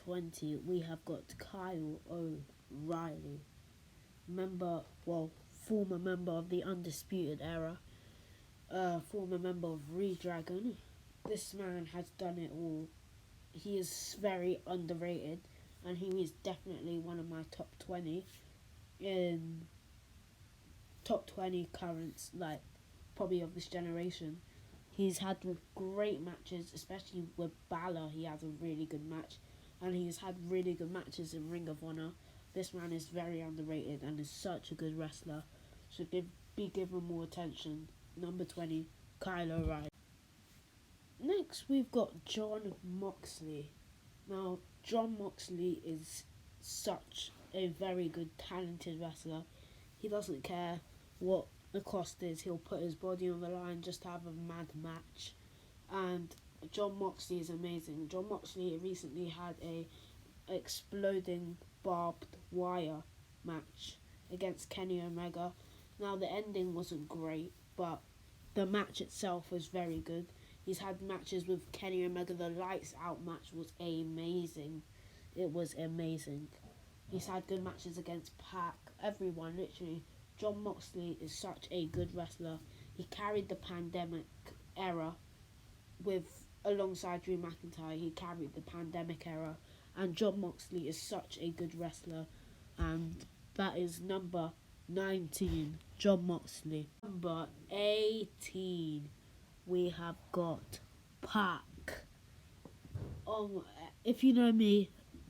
20, we have got Kyle O'Reilly, former member of the Undisputed Era, former member of Redragon. This man has done it all. He is very underrated, and he is definitely one of my top 20 currents, like, probably of this generation. He's had great matches, especially with BALOR. He has a really good match, and he's had really good matches in Ring of Honor. This man is very underrated and is such a good wrestler. Should be given more attention. Number 20, Kyle O'Reilly. Next, we've got Jon Moxley. Now, Jon Moxley is such a very good, talented wrestler. He doesn't care what the cost is. He'll put his body on the line just to have a mad match. And Jon Moxley is amazing. Jon Moxley recently had a exploding barbed wire match against Kenny Omega. Now, the ending wasn't great, but the match itself was very good. He's had matches with Kenny Omega. The Lights Out match was amazing. It was amazing. He's had good matches against Pac, everyone, literally. Jon Moxley is such a good wrestler. He carried the pandemic era alongside Drew McIntyre. He carried the pandemic era. And Jon Moxley is such a good wrestler. And that is number 19, Jon Moxley. Number 18, we have got Pac. If you know me,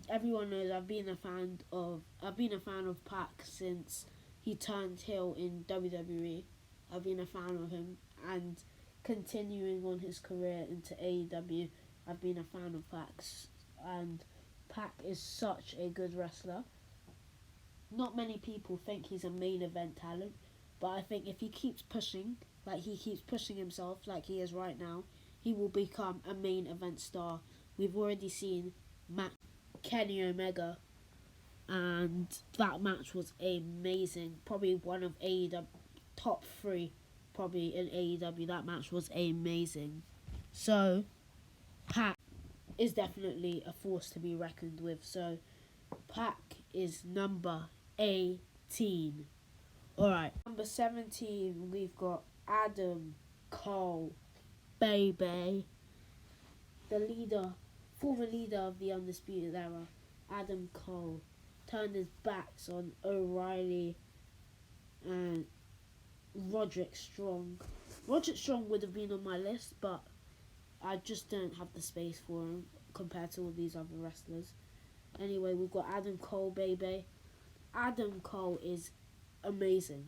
everyone knows I've been a fan of Pac since he turned heel in WWE. I've been a fan of him, and continuing on his career into AEW, I've been a fan of Pac. And Pac is such a good wrestler. Not many people think he's a main event talent, but I think if he keeps pushing, like he keeps pushing himself like he is right now, he will become a main event star. We've already seen Kenny Omega, and that match was amazing. Probably one of AEW top 3, probably in AEW. That match was amazing. So Pac is definitely a force to be reckoned with. So Pac is number 18. Alright, number 17, we've got Adam Cole, baby. The former leader of the Undisputed Era, Adam Cole, turned his backs on O'Reilly and Roderick Strong. Roderick Strong would have been on my list, but I just don't have the space for him compared to all these other wrestlers. Anyway, we've got Adam Cole, baby. Adam Cole is amazing.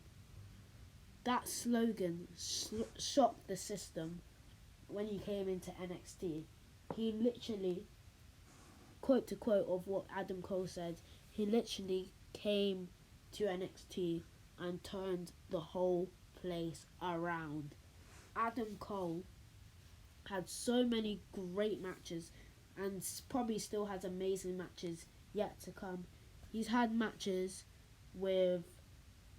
That slogan shocked the system when he came into NXT. He literally, quote to quote of what Adam Cole said, he literally came to NXT and turned the whole place around. Adam Cole had so many great matches and probably still has amazing matches yet to come. He's had matches with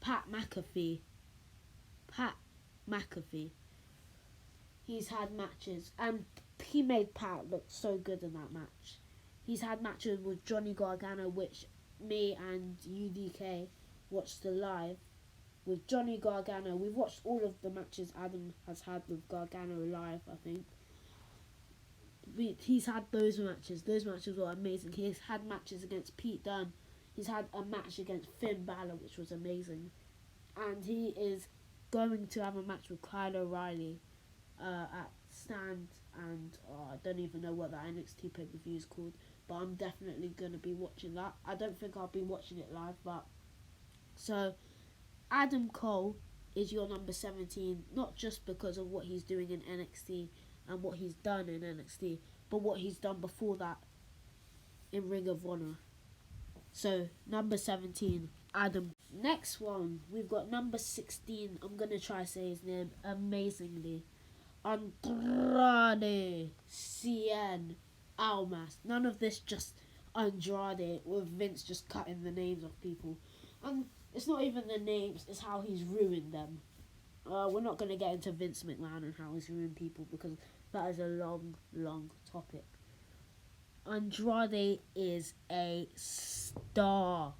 Pat McAfee. He's had matches, and he made Pat look so good in that match. He's had matches with Johnny Gargano, which me and UDK watched live. With Johnny Gargano, we've watched all of the matches Adam has had with Gargano live, I think. He's had those matches. Those matches were amazing. He's had matches against Pete Dunne. He's had a match against Finn Balor, which was amazing. And he is going to have a match with Kyle O'Reilly at Stand, and I don't even know what that NXT pay-per-view is called, but I'm definitely going to be watching that. I don't think I'll be watching it live, but... So, Adam Cole is your number 17, not just because of what he's doing in NXT and what he's done in NXT, but what he's done before that in Ring of Honor. So, number 17, Adam. Next one, we've got number 16. I'm going to try to say his name amazingly. ANDRADE, CIEN, ALMAS. None of this just ANDRADE with Vince just cutting the names of people. And it's not even the names, it's how he's ruined them. We're not going to get into Vince McMahon and how he's ruined people because that is a long, long topic. Andrade is a star.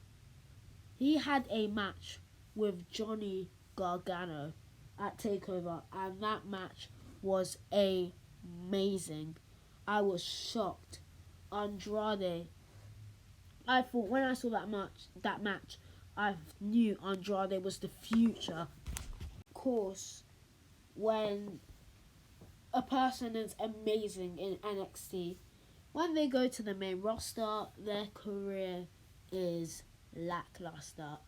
He had a match with Johnny Gargano at TakeOver, and that match was amazing. I was shocked. Andrade, I thought when I saw that match, I knew Andrade was the future. Of course, when a person is amazing in NXT, when they go to the main roster, their career is lackluster.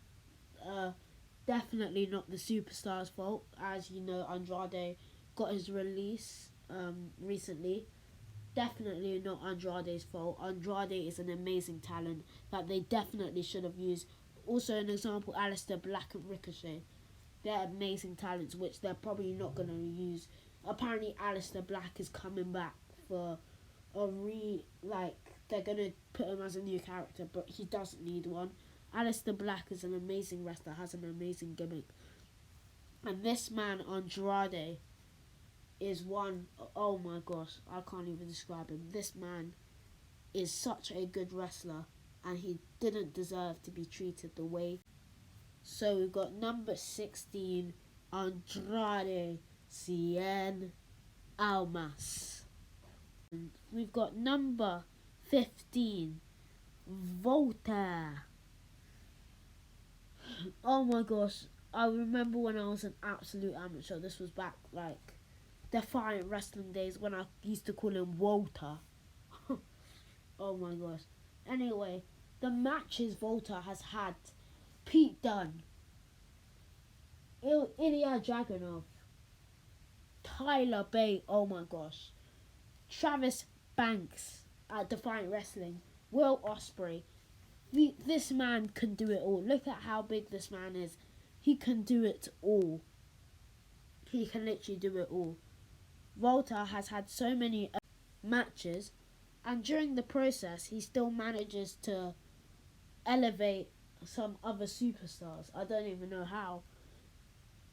Definitely not the superstar's fault. As you know, Andrade got his release recently. Definitely not Andrade's fault. Andrade is an amazing talent that they definitely should have used. Also, an example, Aleister Black and Ricochet. They're amazing talents which they're probably not going to use. Apparently, Aleister Black is coming back for they're going to put him as a new character, but he doesn't need one. Aleister Black is an amazing wrestler, has an amazing gimmick. And this man, Andrade, is one, oh my gosh, I can't even describe him. This man is such a good wrestler, and he didn't deserve to be treated the way. So we've got number 16, Andrade CIEN ALMAS. And we've got number 15, Voltaire. Oh my gosh, I remember when I was an absolute amateur. This was back like Defiant Wrestling days when I used to call him Walter. Oh my gosh. Anyway, the matches Voltaire has had: Pete Dunne, Ilya Dragunov, Tyler Bate, oh my gosh, Travis Banks at Defiant Wrestling, Will Ospreay. This man can do it all. Look at how big this man is. He can do it all. He can literally do it all. Voltaire has had so many matches, and during the process he still manages to elevate some other superstars. I don't even know how,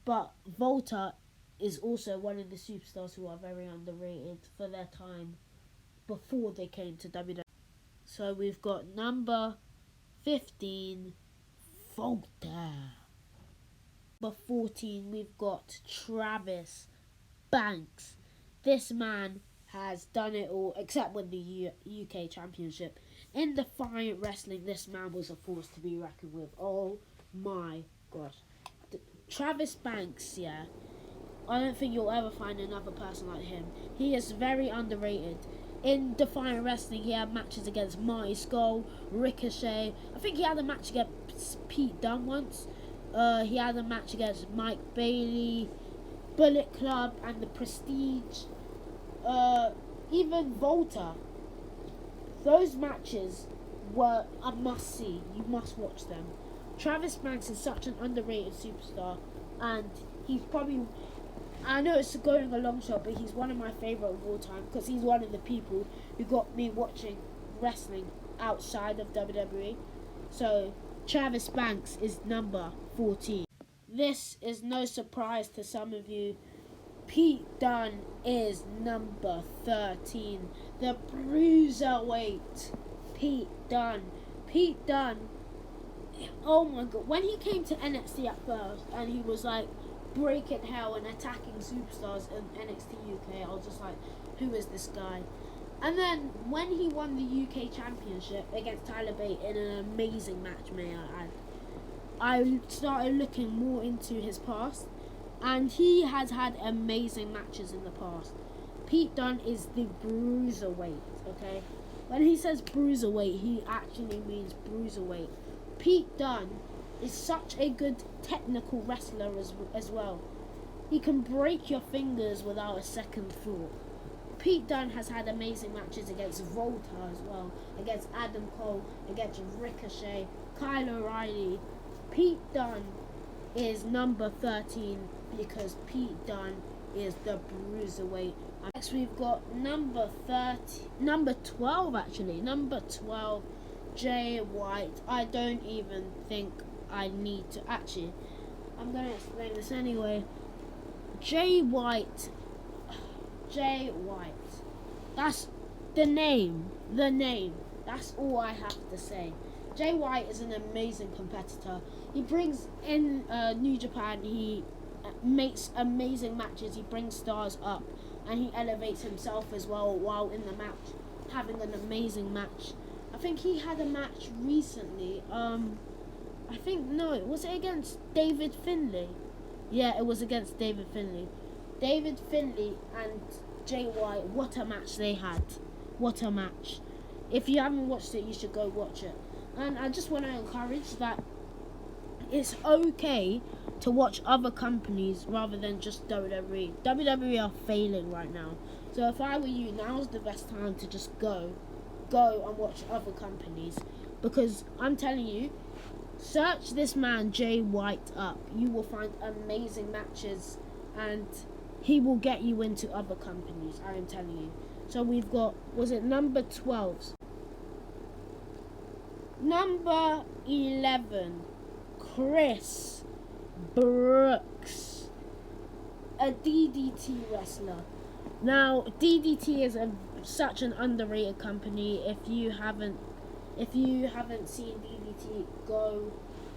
but Voltaire is also one of the superstars who are very underrated for their time before they came to WWE. So we've got number 15, Voltaire. Number 14, we've got Travis Banks. This man has done it all except win the UK Championship. In Defiant Wrestling, this man was a force to be reckoned with. Oh my gosh. Travis Banks, yeah, I don't think you'll ever find another person like him. He is very underrated. In Defiant Wrestling, he had matches against Marty Scurll, Ricochet. I think he had a match against Pete Dunne once. He had a match against Mike Bailey, Bullet Club, and the Prestige. Even Voltaire. Those matches were a must-see. You must watch them. Travis Banks is such an underrated superstar, and he's probably, I know it's going a long shot, but he's one of my favourite of all time because he's one of the people who got me watching wrestling outside of WWE. So Travis Banks is number 14. This is no surprise to some of you. Pete Dunne is number 13. The Bruiserweight. Pete Dunne. Pete Dunne. Oh my god. When he came to NXT at first and he was like breaking hell and attacking superstars in NXT UK, I was just like, who is this guy? And then when he won the UK Championship against Tyler Bate in an amazing match, may I add, I started looking more into his past, and he has had amazing matches in the past. Pete Dunne is the Bruiserweight, okay? When he says Bruiserweight, he actually means Bruiserweight. Pete Dunne is such a good technical wrestler as well. He can break your fingers without a second thought. Pete Dunne has had amazing matches against Voltaire as well, against Adam Cole, against Ricochet, Kyle O'Reilly. Pete Dunne is number 13 because Pete Dunne is the Bruiserweight. Next we've got number 12 actually. Number 12, Jay White. I don't even think I need to, actually, I'm going to explain this anyway. Jay White. That's the name. the name. That's all I have to say. Jay White is an amazing competitor. He brings in New Japan. He makes amazing matches. He brings stars up, and he elevates himself as well while in the match, having an amazing match. I think he had a match recently. Was it against David Finlay? Yeah, it was against David Finlay. David Finlay and Jay White, what a match they had. What a match. If you haven't watched it, you should go watch it. And I just want to encourage that it's okay to watch other companies rather than just WWE. WWE are failing right now. So if I were you, now's the best time to just go and watch other companies. Because I'm telling you, search this man Jay White up. You will find amazing matches, and he will get you into other companies, I am telling you. So we've got, was it number 12? Number 11, Chris Brooks, a DDT wrestler. Now, DDT is such an underrated company. If you haven't seen DDT, go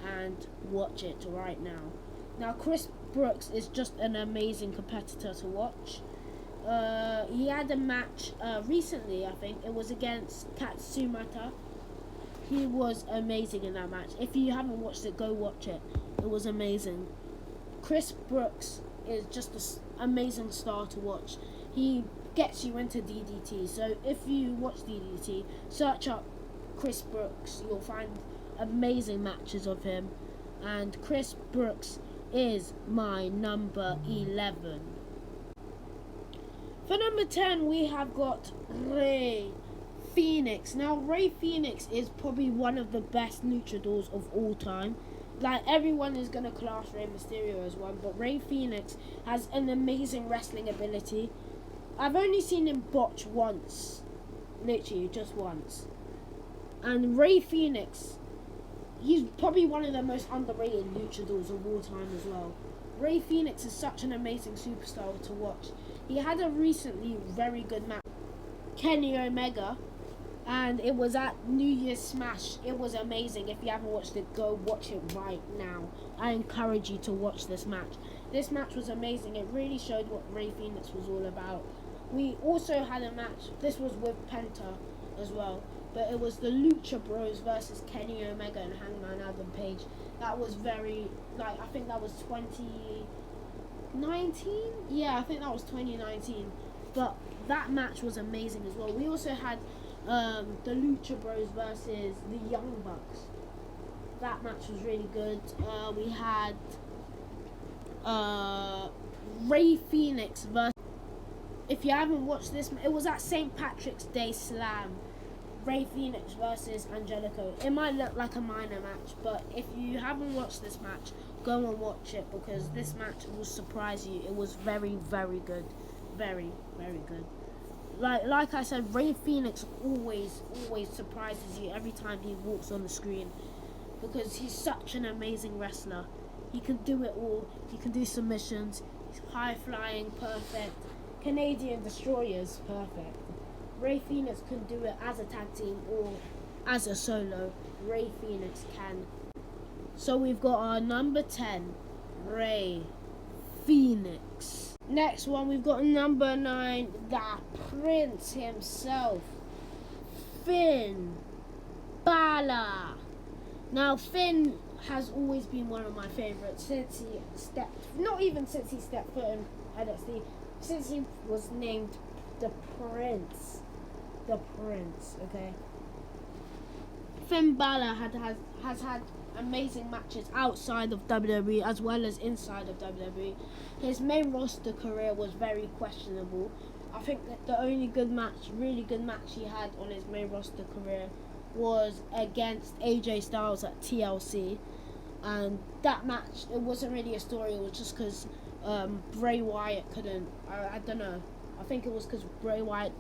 and watch it right now. Now, Chris Brooks is just an amazing competitor to watch. He had a match recently, I think. It was against Katsumata. He was amazing in that match. If you haven't watched it, go watch it. It was amazing. Chris Brooks is just an amazing star to watch. He gets you into DDT. So if you watch DDT, search up Chris Brooks. You'll find amazing matches of him. And Chris Brooks is my number 11. For number 10, we have got Rey Fenix. Now, Rey Fenix is probably one of the best luchadors of all time. Like, everyone is going to class Rey Mysterio as one, but Rey Fenix has an amazing wrestling ability. I've only seen him botch once. Literally, just once. And Rey Fenix, he's probably one of the most underrated luchadors of all time as well. Rey Fenix is such an amazing superstar to watch. He had a recently very good match, Kenny Omega, and it was at New Year's Smash. It was amazing. If you haven't watched it, go watch it right now. I encourage you to watch this match. This match was amazing. It really showed what Rey Fenix was all about. We also had a match. This was with Penta as well. But it was the Lucha Bros versus Kenny Omega and Hangman Adam Page. That was very, I think that was 2019? Yeah, I think that was 2019. But that match was amazing as well. We also had the Lucha Bros versus the Young Bucks. That match was really good. We had Rey Fenix versus... If you haven't watched this, it was at St. Patrick's Day Slam. Rey Fenix versus Angelico. It might look like a minor match, but if you haven't watched this match, go and watch it, because this match will surprise you. It was very, very good. Very, very good. Like I said, Rey Fenix always surprises you every time he walks on the screen, because he's such an amazing wrestler. He can do it all. He can do submissions. He's high flying, perfect. Canadian Destroyers, perfect. Rey Fenix can do it as a tag team or as a solo. Rey Fenix can. So we've got our number 10, Rey Fenix. Next one, we've got number 9, the Prince himself, Finn Balor. Now, Finn has always been one of my favourites since he stepped foot in NXT, since he was named the Prince. Okay. Finn Balor has had amazing matches outside of WWE as well as inside of WWE. His main roster career was very questionable. I think that the only really good match he had on his main roster career was against AJ Styles at TLC, and that match, it wasn't really a story. It was just because Bray Wyatt couldn't. I don't know. I think it was because Bray Wyatt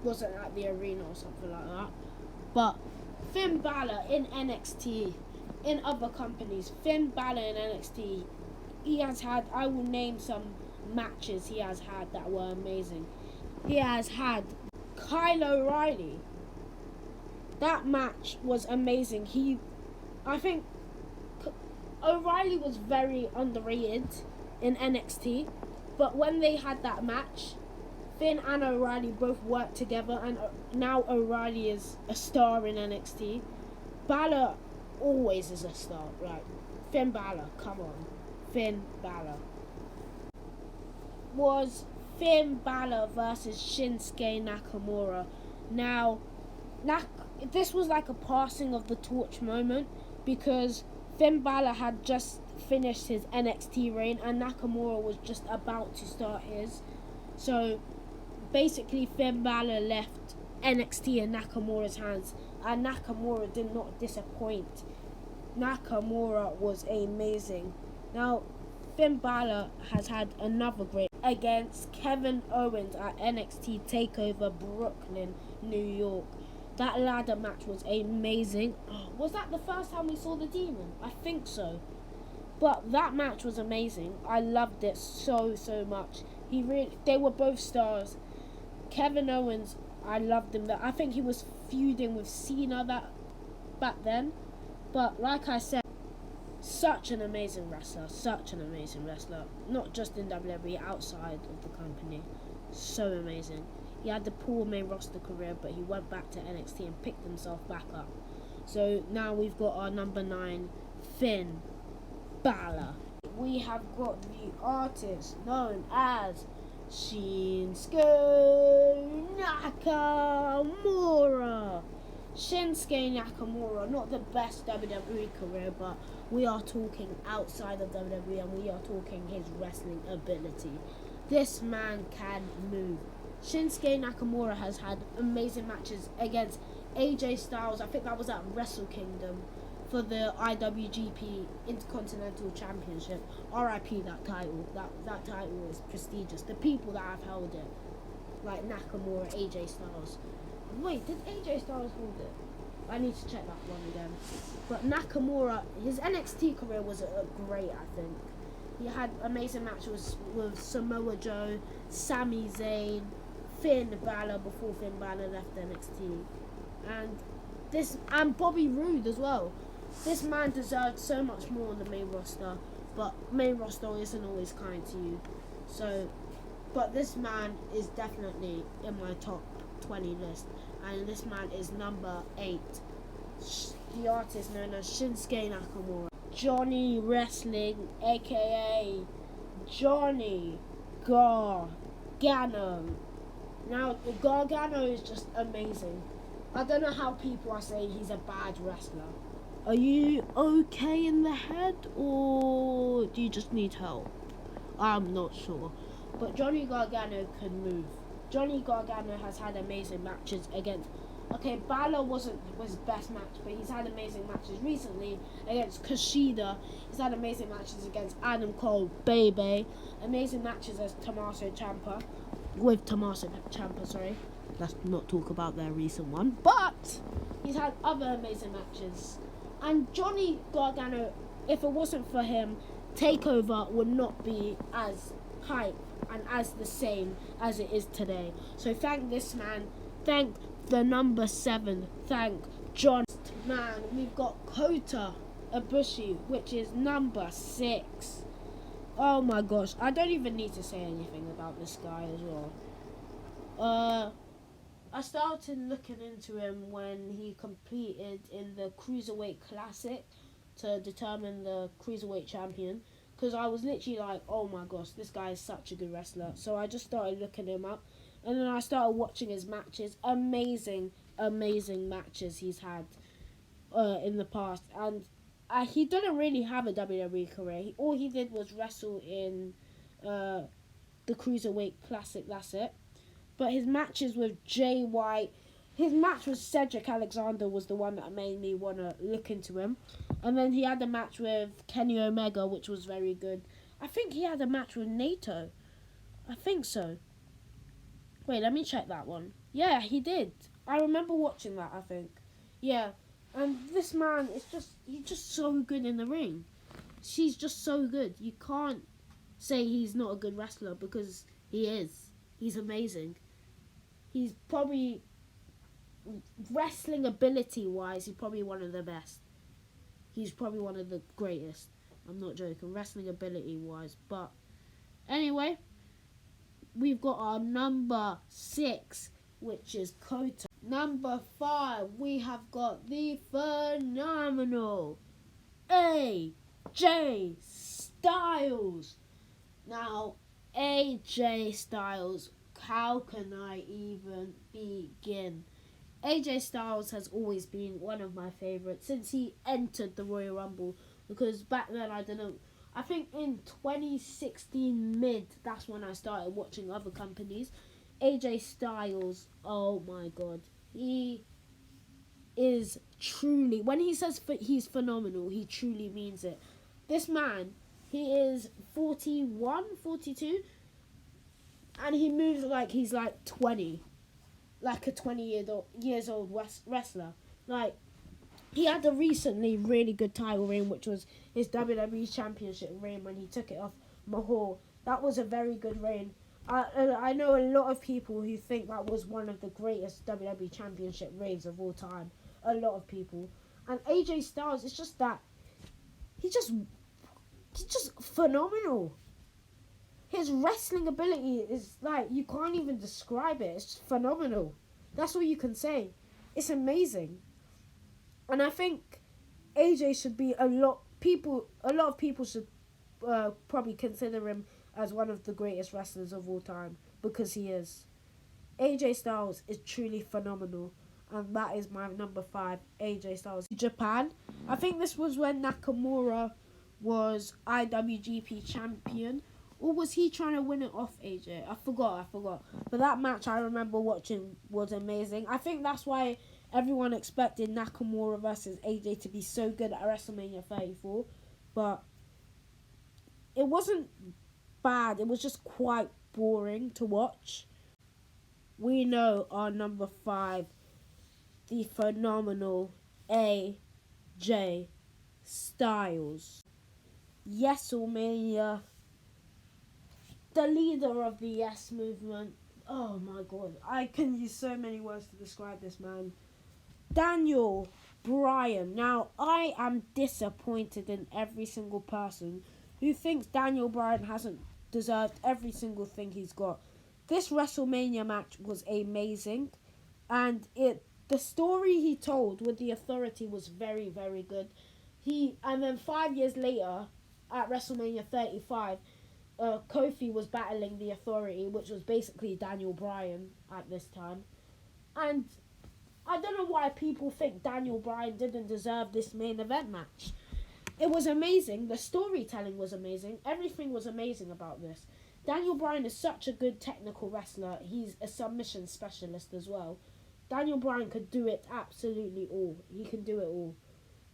wasn't at the arena or something like that. But Finn Balor in NXT, in other companies, Finn Balor in NXT, he has had, I will name some matches he has had that were amazing. He has had Kyle O'Reilly That match was amazing. I think O'Reilly was very underrated in NXT, but when they had that match, Finn and O'Reilly both worked together, and now O'Reilly is a star in NXT. Balor always is a star, right? Finn Balor, come on. Finn Balor. Was Finn Balor versus Shinsuke Nakamura. Now, this was like a passing of the torch moment, because Finn Balor had just finished his NXT reign and Nakamura was just about to start his. So basically Finn Balor left NXT in Nakamura's hands, and Nakamura did not disappoint. Nakamura was amazing. Now Finn Balor has had another great against Kevin Owens at NXT TakeOver Brooklyn, New York. That ladder match was amazing. Was that the first time we saw the Demon? I think so. But that match was amazing. I loved it so much. They were both stars. Kevin Owens, I loved him. I think he was feuding with Cena back then. But like I said, such an amazing wrestler. Not just in WWE, outside of the company. So amazing. He had the poor main roster career, but he went back to NXT and picked himself back up. So now we've got our number 9, Finn Balor. We have got the artist known as Shinsuke Nakamura. Shinsuke Nakamura, not the best WWE career, but we are talking outside of WWE, and we are talking his wrestling ability. This man can move. Shinsuke Nakamura has had amazing matches against AJ Styles. I think that was at Wrestle Kingdom for the IWGP Intercontinental Championship. RIP that title. That title is prestigious. The people that have held it, like Nakamura, AJ Styles. Wait, did AJ Styles hold it? I need to check that one again. But Nakamura, his NXT career was great, I think. He had amazing matches with Samoa Joe, Sami Zayn, Finn Balor before Finn Balor left NXT, and Bobby Roode as well. This man deserved so much more on the main roster, but main roster isn't always kind to you. So, but this man is definitely in my top 20 list, and this man is number 8. The artist known as Shinsuke Nakamura. Johnny Wrestling, aka Johnny Gargano. Now, Gargano is just amazing. I don't know how people are saying he's a bad wrestler. Are you okay in the head, or do you just need help? I'm not sure. But Johnny Gargano can move. Johnny Gargano has had amazing matches against... Okay, Balor wasn't his best match, but he's had amazing matches recently against Kushida. He's had amazing matches against Adam Cole, Baby. Amazing matches as Tommaso Ciampa. Let's not talk about their recent one. But he's had other amazing matches. And Johnny Gargano, if it wasn't for him, TakeOver would not be as hype and as the same as it is today. So thank this man. Thank the number 7. Thank John. Man, we've got KOTA IBUSHI, which is number 6. Oh my gosh, I don't even need to say anything about this guy as well. I started looking into him when he competed in the Cruiserweight Classic to determine the Cruiserweight champion, because I was literally like, oh my gosh, this guy is such a good wrestler. So I just started looking him up, and then I started watching his matches. Amazing matches he's had in the past, and he didn't really have a WWE career. All he did was wrestle in the Cruiserweight Classic, that's it. But his matches with Jay White, his match with Cedric Alexander was the one that made me want to look into him. And then he had a match with Kenny Omega, which was very good. I think he had a match with Naito. I think so. Wait, let me check that one. Yeah, he did. I remember watching that, I think. Yeah. And this man is he's just so good in the ring. He's just so good. You can't say he's not a good wrestler, because he is. He's amazing. He's probably wrestling ability wise, he's probably one of the best. He's probably one of the greatest. I'm not joking, wrestling ability wise. But anyway, we've got our number 6, which is KOTA. Number 5, we have got the phenomenal AJ Styles. Now, AJ Styles, how can I even begin? AJ Styles has always been one of my favourites since he entered the Royal Rumble, because back then I think in 2016 mid, that's when I started watching other companies. AJ Styles, oh my god, he is truly, when he says he's phenomenal, he truly means it. This man, he is 41, 42, and he moves like he's like 20, like a 20 years old wrestler. Like, he had a recently really good title reign, which was his WWE Championship reign when he took it off Mahal. That was a very good reign. I know a lot of people who think that was one of the greatest WWE Championship reigns of all time. A lot of people. And AJ Styles, it's just that he's just phenomenal. His wrestling ability is like, you can't even describe it. It's just phenomenal. That's all you can say. It's amazing. And I think AJ should be a lot of people should probably consider him as one of the greatest wrestlers of all time, because he is. AJ Styles is truly phenomenal, and that is my number 5, AJ Styles. Japan, I think this was when Nakamura was IWGP champion, or was he trying to win it off AJ? I forgot. But that match I remember watching was amazing. I think that's why everyone expected Nakamura versus AJ to be so good at WrestleMania 34, but it wasn't bad. It was just quite boring to watch. We know our number 5, the phenomenal AJ Styles. Yeselmania, the leader of the Yes movement. Oh my god, I can use so many words to describe this man. Daniel Bryan. Now, I am disappointed in every single person who thinks Daniel Bryan hasn't deserved every single thing he's got. This WrestleMania match was amazing, and the story he told with the Authority was very, very good. And then 5 years later, at WrestleMania 35, Kofi was battling the Authority, which was basically Daniel Bryan at this time. And I don't know why people think Daniel Bryan didn't deserve this main event match. It was amazing. The storytelling was amazing. Everything was amazing about this. Daniel Bryan is such a good technical wrestler. He's a submission specialist as well. Daniel Bryan could do it absolutely all. He can do it all.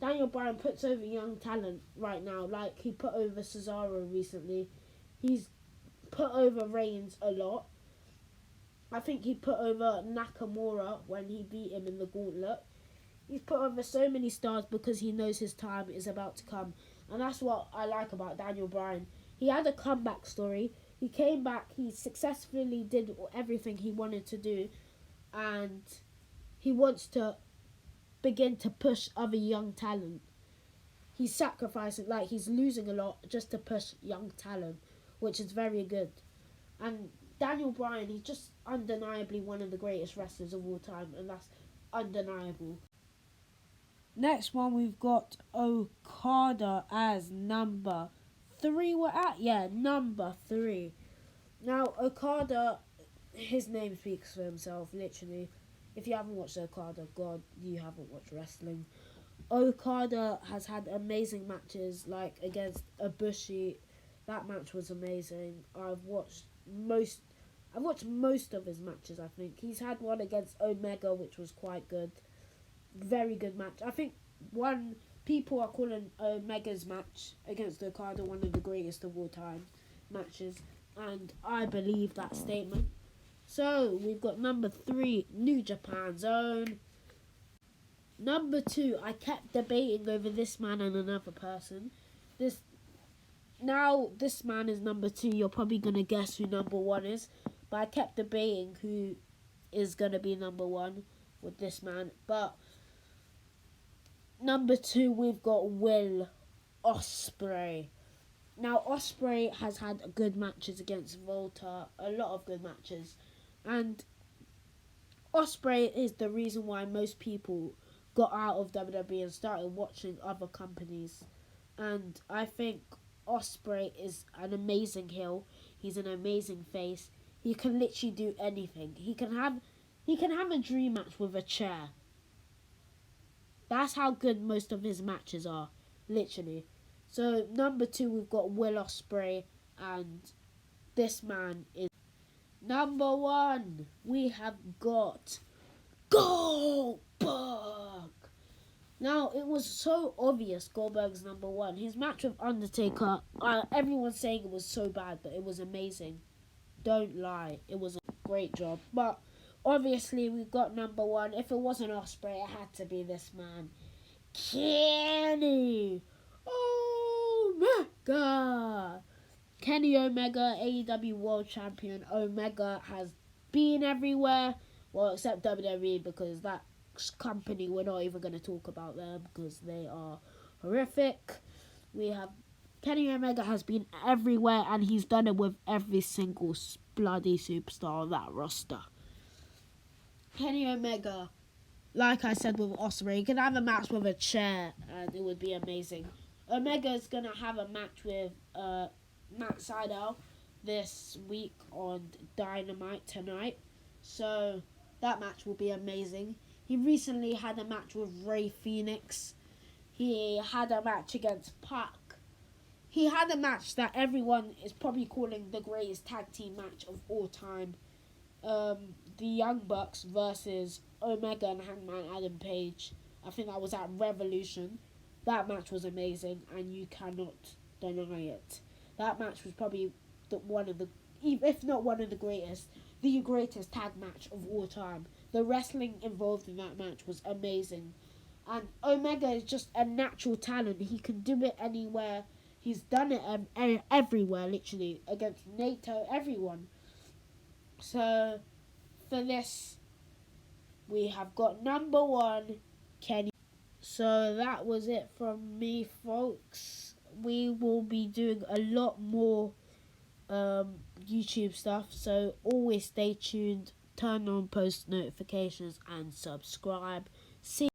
Daniel Bryan puts over young talent right now. Like, he put over Cesaro recently. He's put over Reigns a lot. I think he put over Nakamura when he beat him in the gauntlet. He's put over so many stars because he knows his time is about to come. And that's what I like about Daniel Bryan. He had a comeback story. He came back. He successfully did everything he wanted to do. And he wants to begin to push other young talent. He's sacrificing, like, he's losing a lot just to push young talent, which is very good. And Daniel Bryan, he's just undeniably one of the greatest wrestlers of all time, and that's undeniable. Next one, we've got Okada as number 3. We're at, number 3. Now, Okada, his name speaks for himself, literally. If you haven't watched Okada, God, you haven't watched wrestling. Okada has had amazing matches, like against IBUSHI. That match was amazing. I've watched most of his matches, I think. He's had one against Omega, which was quite good. Very good match. I think people are calling Omega's match against Okada one of the greatest of all time matches. And I believe that statement. So, we've got number 3, New Japan Zone. Number 2, I kept debating over this man and another person. This man is number 2. You're probably going to guess who number 1 is. But I kept debating who is going to be number 1. with this man. But number 2, we've got Will Ospreay. Now, Ospreay has had good matches against Volta, a lot of good matches. And Ospreay is the reason why most people got out of WWE and started watching other companies. And I think Ospreay is an amazing heel. He's an amazing face. He can literally do anything. He can have a dream match with a chair. That's how good most of his matches are, literally. So number 2, we've got Will Ospreay, and this man is number 1. We have got Goldberg. Now, it was so obvious Goldberg's number 1. His match with Undertaker, everyone's saying it was so bad, but it was amazing. Don't lie, it was a great job. But obviously, we got number 1. If it wasn't Ospreay, it had to be this man, Kenny Omega. Kenny Omega, AEW World Champion. Omega has been everywhere, well, except WWE, because that company, we're not even going to talk about them because they are horrific. We have Kenny Omega has been everywhere, and he's done it with every single bloody superstar on that roster. Kenny Omega, like I said with Ospreay, he can have a match with a chair and it would be amazing. Omega's going to have a match with Matt Sydal this week on Dynamite tonight. So that match will be amazing. He recently had a match with Ray Phoenix. He had a match against Pac. He had a match that everyone is probably calling the greatest tag team match of all time. The Young Bucks versus Omega and Hangman Adam Page. I think that was at Revolution. That match was amazing, and you cannot deny it. That match was probably one of the, if not one of the greatest tag match of all time. The wrestling involved in that match was amazing. And Omega is just a natural talent. He can do it anywhere. He's done it everywhere, literally, against Naito, everyone. So, for this, we have got number 1, Kenny. So, that was it from me, folks. We will be doing a lot more YouTube stuff, so always stay tuned, turn on post notifications, and subscribe. See